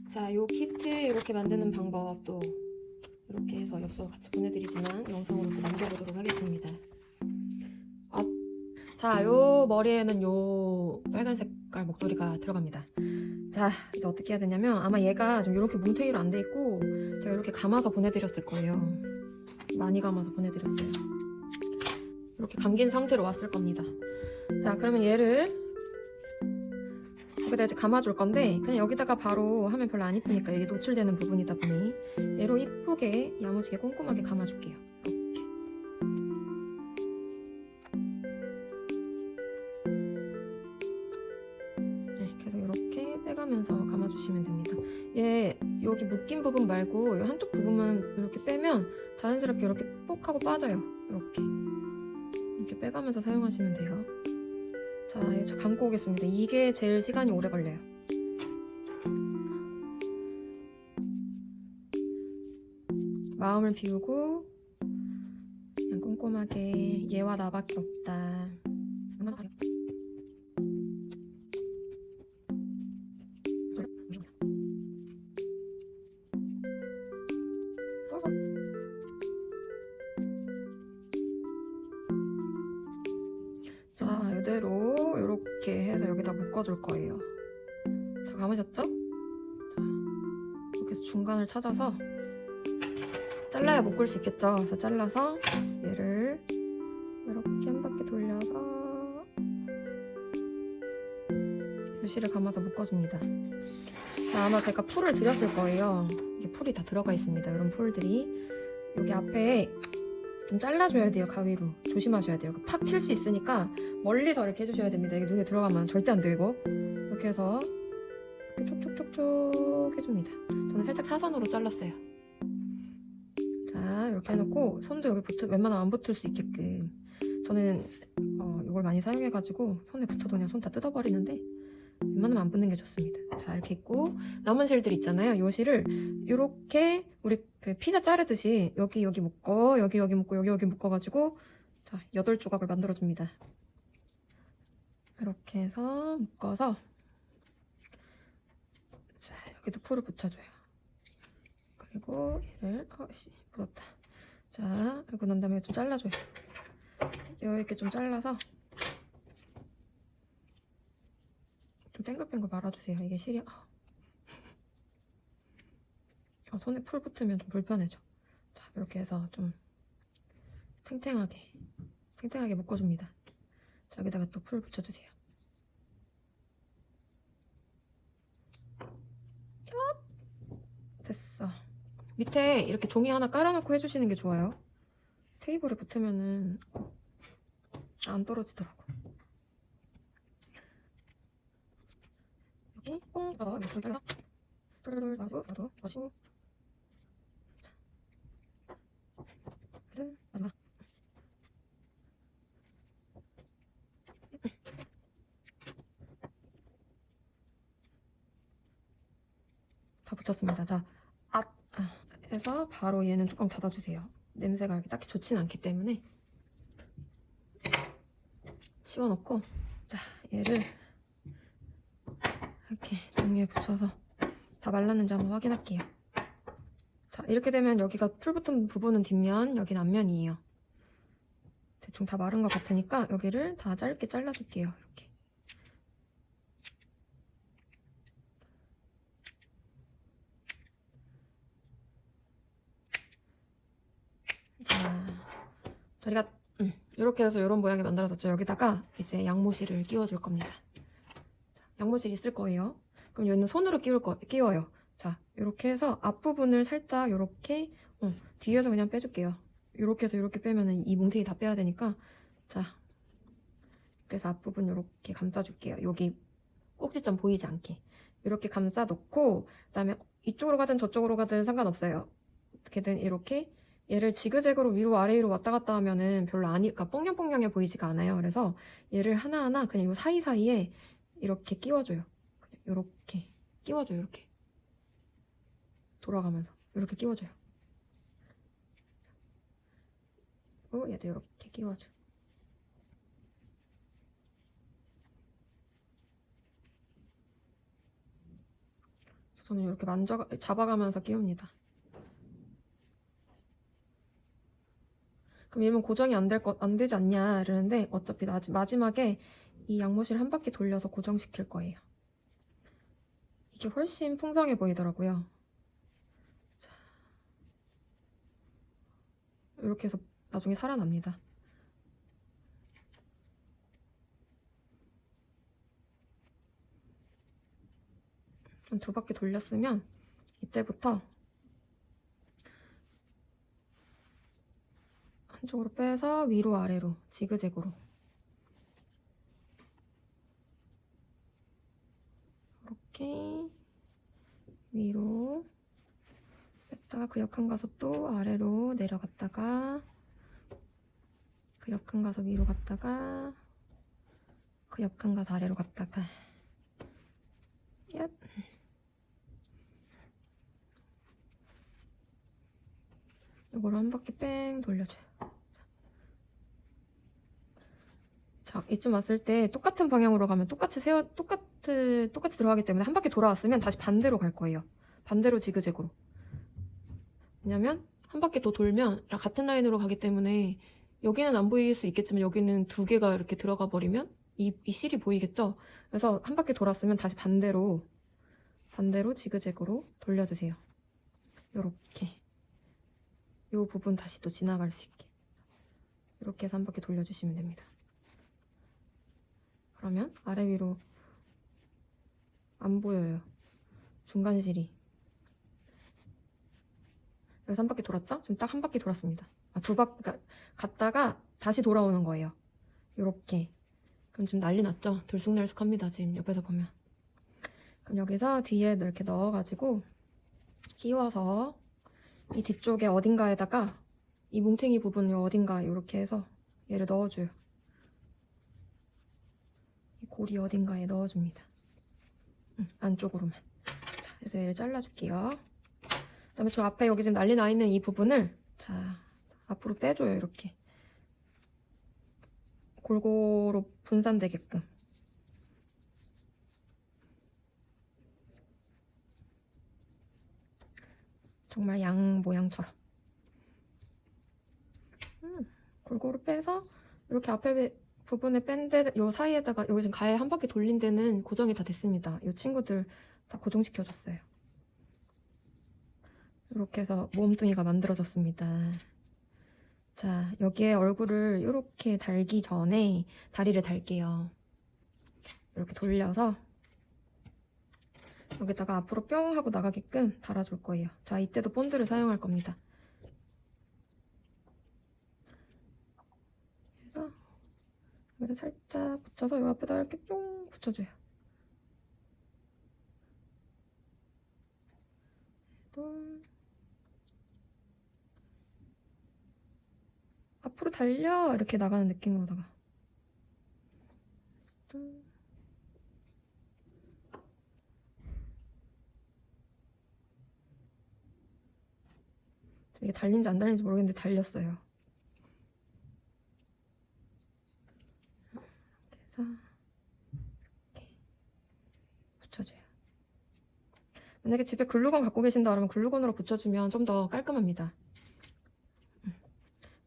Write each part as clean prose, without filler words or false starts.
자, 요 키트 이렇게 만드는 방법도 이렇게 해서 엽서 같이 보내드리지만 영상으로 또 남겨보도록 하겠습니다. 자, 요 머리에는 요 빨간 색깔 목도리가 들어갑니다. 자, 이제 어떻게 해야 되냐면 아마 얘가 지금 이렇게 뭉탱이로 안 돼 있고 제가 이렇게 감아서 보내드렸을 거예요. 많이 감아서 보내드렸어요. 이렇게 감긴 상태로 왔을 겁니다. 자, 그러면 얘를 여기다 이제 감아줄 건데 그냥 여기다가 바로 하면 별로 안 이쁘니까 여기 노출되는 부분이다 보니 얘로 이쁘게 야무지게 꼼꼼하게 감아줄게요. 이렇게. 네, 계속 이렇게 빼가면서 감아주시면 됩니다. 얘 여기 묶인 부분 말고 이 한쪽 부분만 이렇게 빼면 자연스럽게 이렇게 뽁 하고 빠져요. 이렇게 빼가면서 사용하시면 돼요. 자, 이제 감고 오겠습니다. 이게 제일 시간이 오래 걸려요. 마음을 비우고 그냥 꼼꼼하게 얘와 나밖에 없다. 자, 이대로 이렇게 해서 여기다 묶어줄 거예요. 다 감으셨죠? 자, 이렇게 해서 중간을 찾아서 잘라야 묶을 수 있겠죠? 그래서 잘라서 얘를 이렇게 한 바퀴 돌려서 요실을 감아서 묶어줍니다. 자, 아마 제가 풀을 드렸을 거예요. 이게 풀이 다 들어가 있습니다. 이런 풀들이 여기 앞에 좀 잘라줘야 돼요. 가위로 조심하셔야 돼요. 팍 튈 수 있으니까 멀리서 이렇게 해주셔야 됩니다. 이게 눈에 들어가면 절대 안 돼요. 이거 이렇게 해서 이렇게 촉촉촉촉 해줍니다. 저는 살짝 사선으로 잘랐어요. 자, 이렇게 해놓고 손도 여기 웬만하면 안 붙을 수 있게끔 저는 이걸 많이 사용해가지고 손에 붙어도 그냥 손 다 뜯어버리는데 웬만하면 안 붙는 게 좋습니다. 자, 이렇게 있고 남은 실들 있잖아요. 요 실을 이렇게 우리 그 피자 자르듯이 여기 묶어 여기 묶고 여기 묶어가지고 자 8조각을 만들어줍니다. 이렇게 해서 묶어서 자 여기도 풀을 붙여줘요. 그리고 얘를 묻었다. 자 그리고 난 다음에 좀 잘라줘요. 이렇게 좀 잘라서 좀 뱅글뱅글 말아주세요. 이게 실이 손에 풀 붙으면 좀 불편해져. 자 이렇게 해서 좀 탱탱하게 묶어줍니다. 자, 여기다가 또 풀 붙여주세요. 됐어. 밑에 이렇게 종이 하나 깔아놓고 해주시는 게 좋아요. 테이블에 붙으면은 안 떨어지더라고. 여기 뽕더 이렇게 잘라서 돌돌 나도 넣으시고 자, 마지막 다 붙였습니다. 자, 해서 바로 얘는 뚜껑 닫아주세요. 냄새가 이렇게 딱히 좋진 않기 때문에 치워놓고 자, 얘를 이렇게 종이에 붙여서 다 말랐는지 한번 확인할게요. 자, 이렇게 되면 여기가 풀 붙은 부분은 뒷면, 여긴 앞면이에요. 대충 다 마른 것 같으니까 여기를 다 짧게 잘라줄게요. 이렇게. 자, 저희가 이렇게 해서 이런 모양이 만들어졌죠. 여기다가 이제 양모실을 끼워줄 겁니다. 자, 양모실 있을 거예요. 그럼 얘는 손으로 끼워요. 자, 이렇게 해서 앞부분을 살짝 이렇게 뒤에서 그냥 빼줄게요. 이렇게 해서 이렇게 빼면은 이 뭉탱이 다 빼야 되니까 자, 그래서 앞부분 이렇게 감싸줄게요. 여기 꼭지점 보이지 않게 이렇게 감싸 놓고 그다음에 이쪽으로 가든 저쪽으로 가든 상관없어요. 어떻게든 이렇게 얘를 지그재그로 위로 아래로 왔다 갔다 하면은 별로 그러니까 뽕냥뽕냥해 보이지가 않아요. 그래서 얘를 하나하나 그냥 이 사이사이에 이렇게 끼워줘요. 그냥 이렇게 끼워줘요. 이렇게 돌아가면서 이렇게 끼워줘요. 그리고 얘도 이렇게 끼워줘. 저는 이렇게 잡아가면서 끼웁니다. 그럼 이러면 고정이 안 되지 않냐 이러는데 어차피 마지막에 이 양모실 한 바퀴 돌려서 고정시킬 거예요. 이게 훨씬 풍성해 보이더라고요. 자, 이렇게 해서 나중에 살아납니다. 한 2바퀴 돌렸으면 이때부터 한쪽으로 빼서 위로 아래로 지그재그로 이렇게 위로 뺐다가 그 옆칸 가서 또 아래로 내려갔다가 그 옆칸 가서 위로 갔다가 그 옆칸 가서 아래로 갔다가 얍. 이거를 한 바퀴 뺑 돌려줘요. 자, 이쯤 왔을 때 똑같은 방향으로 가면 똑같이 들어가기 때문에 한 바퀴 돌아왔으면 다시 반대로 갈 거예요. 반대로 지그재그로. 왜냐면 한 바퀴 더 돌면 같은 라인으로 가기 때문에 여기는 안 보일 수 있겠지만 여기는 2개가 이렇게 들어가 버리면 이 실이 보이겠죠? 그래서 한 바퀴 돌았으면 다시 반대로 지그재그로 돌려주세요. 요렇게 요 부분 다시 또 지나갈 수 있게 이렇게 해서 한 바퀴 돌려주시면 됩니다. 그러면 아래 위로 안 보여요. 중간 실이. 여기서 한 바퀴 돌았죠? 지금 딱 한 바퀴 돌았습니다. 그러니까 갔다가 다시 돌아오는 거예요. 요렇게. 그럼 지금 난리 났죠? 들쑥날쑥합니다. 지금 옆에서 보면. 그럼 여기서 뒤에 이렇게 넣어가지고 끼워서 이 뒤쪽에 어딘가에다가 이 뭉탱이 부분 어딘가 이렇게 해서 얘를 넣어줘요. 이 고리 어딘가에 넣어줍니다. 안쪽으로만. 자, 그래서 얘를 잘라줄게요. 그 다음에 저 앞에 여기 지금 난리 나 있는 이 부분을 자 앞으로 빼줘요. 이렇게 골고루 분산되게끔. 정말 양 모양처럼 골고루 빼서 이렇게 앞에 부분에 뺀 데 요 사이에다가 여기 지금 가에 한 바퀴 돌린 데는 고정이 다 됐습니다. 이 친구들 다 고정시켜줬어요. 이렇게 해서 몸뚱이가 만들어졌습니다. 자, 여기에 얼굴을 이렇게 달기 전에 다리를 달게요. 이렇게 돌려서 여기다가 앞으로 뿅 하고 나가게끔 달아줄 거예요. 자, 이때도 본드를 사용할 겁니다. 그래서 여기다 살짝 붙여서 요 앞에다 이렇게 뿅 붙여줘요. 또 앞으로 달려 이렇게 나가는 느낌으로다가 또 이게 달린지 안 달린지 모르겠는데 달렸어요. 그래서 이렇게 붙여줘요. 만약에 집에 글루건 갖고 계신다 그러면 글루건으로 붙여주면 좀 더 깔끔합니다.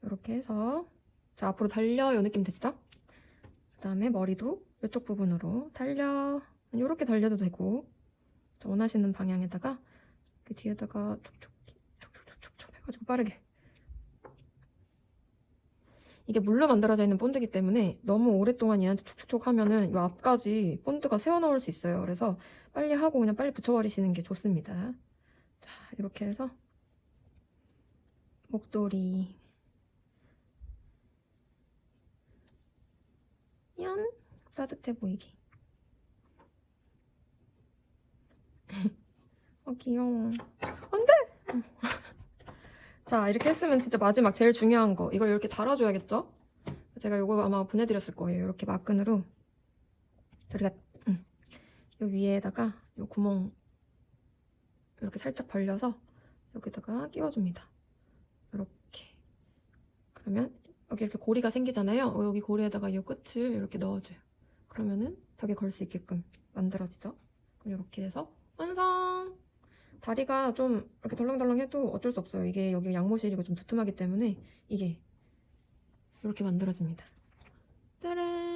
이렇게 해서 자 앞으로 달려 이 느낌 됐죠? 그 다음에 머리도 이쪽 부분으로 달려 이렇게 달려도 되고 원하시는 방향에다가 그 뒤에다가 촉촉촉촉촉촉 해가지고 빠르게 이게 물로 만들어져 있는 본드기 때문에 너무 오랫동안 얘한테 촉촉촉 하면은 이 앞까지 본드가 새어나올 수 있어요. 그래서 빨리 하고 그냥 빨리 붙여버리시는 게 좋습니다. 자 이렇게 해서 목도리 얀 따뜻해 보이게 귀여워. 안돼! 자 이렇게 했으면 진짜 마지막 제일 중요한 거 이걸 이렇게 달아줘야겠죠? 제가 이거 아마 보내드렸을 거예요. 이렇게 막근으로 저희가 요 위에다가 요 구멍 이렇게 살짝 벌려서 여기다가 끼워줍니다. 이렇게 그러면 여기 이렇게 고리가 생기잖아요. 여기 고리에다가 이 끝을 이렇게 넣어줘요. 그러면은 벽에 걸 수 있게끔 만들어지죠. 그럼 이렇게 해서 완성! 다리가 좀 이렇게 덜렁덜렁해도 어쩔 수 없어요. 이게 여기 양모실이고 좀 두툼하기 때문에 이게 이렇게 만들어집니다. 짜란!